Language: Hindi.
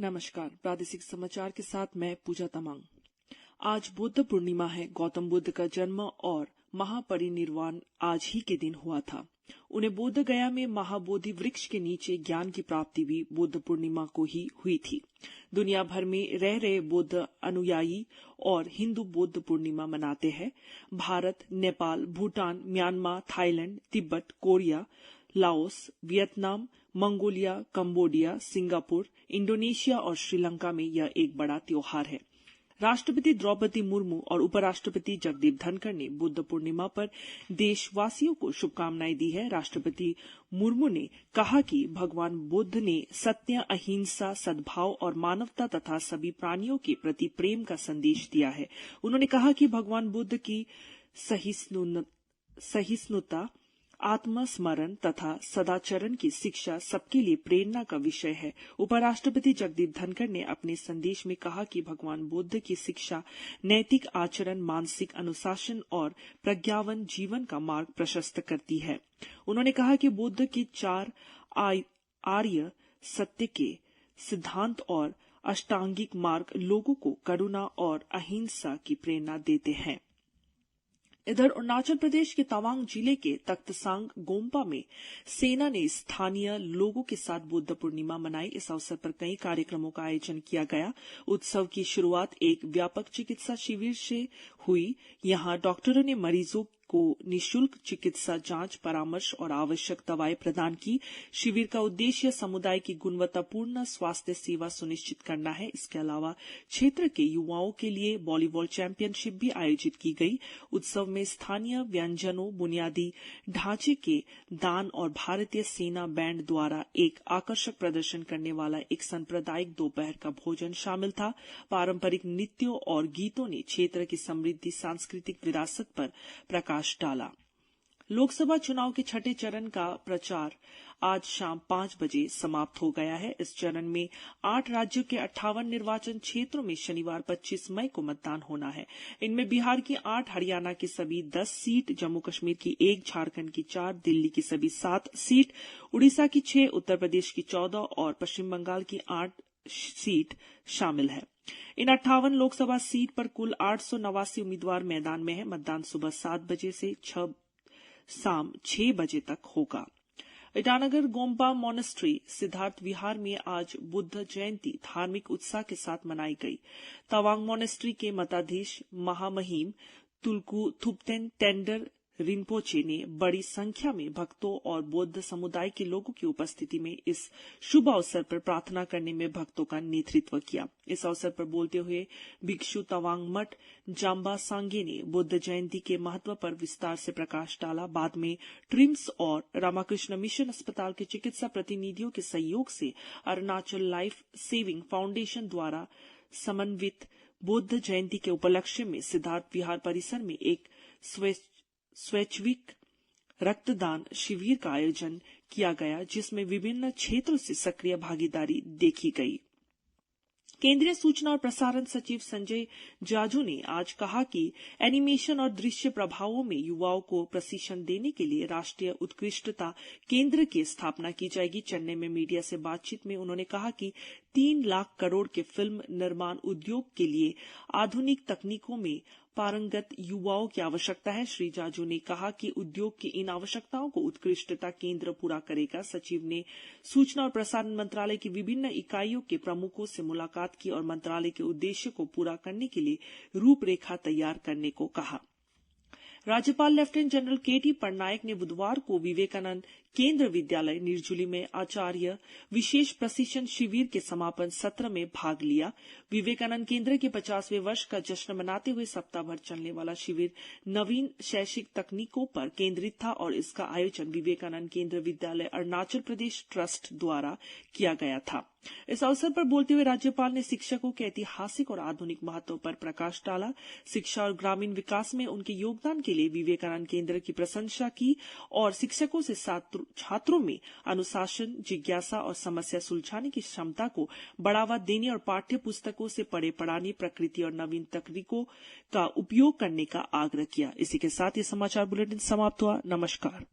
नमस्कार। प्रादेशिक समाचार के साथ मैं पूजा तमांग। आज बुद्ध पूर्णिमा है। गौतम बुद्ध का जन्म और महापरिनिर्वाण आज ही के दिन हुआ था। उन्हें बोध गया में महाबोधि वृक्ष के नीचे ज्ञान की प्राप्ति भी बुद्ध पूर्णिमा को ही हुई थी। दुनिया भर में रह रहे बौद्ध अनुयायी और हिंदू बुद्ध पूर्णिमा मनाते हैं। Bharat, Nepal, Bhutan, Myanmar, Thailand, Tibet, Korea, Laos, Vietnam, Mongolia, Cambodia, Singapore, Indonesia और श्रीलंका में यह एक बड़ा त्योहार है। राष्ट्रपति द्रौपदी मुर्मू और उपराष्ट्रपति जगदीप धनखड़ ने बुद्ध पूर्णिमा पर देशवासियों को शुभकामनाएं दी है। राष्ट्रपति मुर्मू ने कहा कि भगवान बुद्ध ने सत्य, अहिंसा, सद्भाव और मानवता तथा सभी प्राणियों के प्रति प्रेम का संदेश दिया है। उन्होंने कहा कि भगवान बुद्ध की सहिष्णुता, आत्मस्मरण तथा सदाचरण की शिक्षा सबके लिए प्रेरणा का विषय है। उपराष्ट्रपति जगदीप धनखड़ ने अपने संदेश में कहा कि भगवान बुद्ध की शिक्षा नैतिक आचरण, मानसिक अनुशासन और प्रज्ञावान जीवन का मार्ग प्रशस्त करती है। उन्होंने कहा कि बुद्ध के 4 आर्य सत्य के सिद्धांत और अष्टांगिक मार्ग लोगों को करुणा और अहिंसा की प्रेरणा देते हैं। इधर अरुणाचल प्रदेश के तवांग जिले के तख्तसांग गोम्पा में सेना ने स्थानीय लोगों के साथ बुद्ध पूर्णिमा मनाई। इस अवसर पर कई कार्यक्रमों का आयोजन किया गया। उत्सव की शुरुआत एक व्यापक चिकित्सा शिविर से हुई। यहां डॉक्टरों ने मरीजों को निःशुल्क चिकित्सा जांच, परामर्श और आवश्यक दवाएं प्रदान की। शिविर का उद्देश्य समुदाय की गुणवत्तापूर्ण स्वास्थ्य सेवा सुनिश्चित करना है। इसके अलावा क्षेत्र के युवाओं के लिए वॉलीबॉल चैंपियनशिप भी आयोजित की गई। उत्सव में स्थानीय व्यंजनों, बुनियादी ढांचे के दान और भारतीय सेना बैंड द्वारा एक आकर्षक प्रदर्शन करने वाला एक सांप्रदायिक दोपहर का भोजन शामिल था। पारंपरिक नृत्यों और गीतों ने क्षेत्र की समृद्ध सांस्कृतिक विरासत पर प्रकाश डाला। लोकसभा चुनाव के छठे चरण का प्रचार आज शाम 5 बजे समाप्त हो गया है। इस चरण में 8 राज्यों के 58 निर्वाचन क्षेत्रों में शनिवार 25 मई को मतदान होना है। इनमें बिहार की 8, हरियाणा की सभी 10 सीट, जम्मू कश्मीर की 1, झारखंड की 4, दिल्ली की सभी 7 सीट, उड़ीसा की 6, उत्तर प्रदेश की 14 और पश्चिम बंगाल की 8 सीट शामिल है। इन 58 लोकसभा सीट पर कुल 889 उम्मीदवार मैदान में हैं। मतदान सुबह 7 बजे से शाम 6 बजे तक होगा। ईटानगर गोम्पा मॉनेस्ट्री सिद्धार्थ विहार में आज बुद्ध जयंती धार्मिक उत्साह के साथ मनाई गई। तवांग मॉनेस्ट्री के मठाधीश महामहिम तुलकू थुप्तेन टेंडर रिनपोचे ने बड़ी संख्या में भक्तों और बौद्ध समुदाय के लोगों की उपस्थिति में इस शुभ अवसर पर प्रार्थना करने में भक्तों का नेतृत्व किया। इस अवसर पर बोलते हुए भिक्षु तवांग मठ जाम्बा सांगे ने बुद्ध जयंती के महत्व पर विस्तार से प्रकाश डाला। बाद में ट्रिम्स और रामाकृष्ण मिशन अस्पताल के चिकित्सा प्रतिनिधियों के सहयोग से अरुणाचल लाइफ सेविंग फाउंडेशन द्वारा समन्वित बुद्ध जयंती के उपलक्ष्य में सिद्धार्थ विहार परिसर में एक स्वैच्छिक रक्तदान शिविर का आयोजन किया गया, जिसमें विभिन्न क्षेत्रों से सक्रिय भागीदारी देखी गई। केंद्रीय सूचना और प्रसारण सचिव संजय जाजू ने आज कहा कि एनिमेशन और दृश्य प्रभावों में युवाओं को प्रशिक्षण देने के लिए राष्ट्रीय उत्कृष्टता केंद्र की स्थापना की जाएगी। चेन्नई में मीडिया से बातचीत में उन्होंने कहा कि 3 लाख करोड़ के फिल्म निर्माण उद्योग के लिए आधुनिक तकनीकों में पारंगत युवाओं की आवश्यकता है। श्री जाजू ने कहा कि उद्योग की इन आवश्यकताओं को उत्कृष्टता केंद्र पूरा करेगा। सचिव ने सूचना और प्रसारण मंत्रालय की विभिन्न इकाइयों के प्रमुखों से मुलाकात की और मंत्रालय के उद्देश्य को पूरा करने के लिए रूपरेखा तैयार करने को कहा। राज्यपाल लेफ्टिनेंट जनरल केटी पटनायक ने बुधवार को विवेकानंद केंद्र विद्यालय निर्जुली में आचार्य विशेष प्रशिक्षण शिविर के समापन सत्र में भाग लिया। विवेकानंद केंद्र के 50वें वर्ष का जश्न मनाते हुए सप्ताह भर चलने वाला शिविर नवीन शैक्षिक तकनीकों पर केंद्रित था और इसका आयोजन विवेकानंद केंद्र विद्यालय अरुणाचल प्रदेश ट्रस्ट द्वारा किया गया था। इस अवसर पर बोलते हुए राज्यपाल ने शिक्षकों के ऐतिहासिक और आधुनिक महत्व पर प्रकाश डाला। शिक्षा और ग्रामीण विकास में उनके योगदान के लिए विवेकानंद केंद्र की प्रशंसा की और शिक्षकों से छात्रों में अनुशासन, जिज्ञासा और समस्या सुलझाने की क्षमता को बढ़ावा देने और पाठ्य पुस्तकों से पढ़े पढ़ाने, प्रकृति और नवीन तकनीकों का उपयोग करने का आग्रह किया। इसी के साथ ये समाचार बुलेटिन समाप्त हुआ। नमस्कार।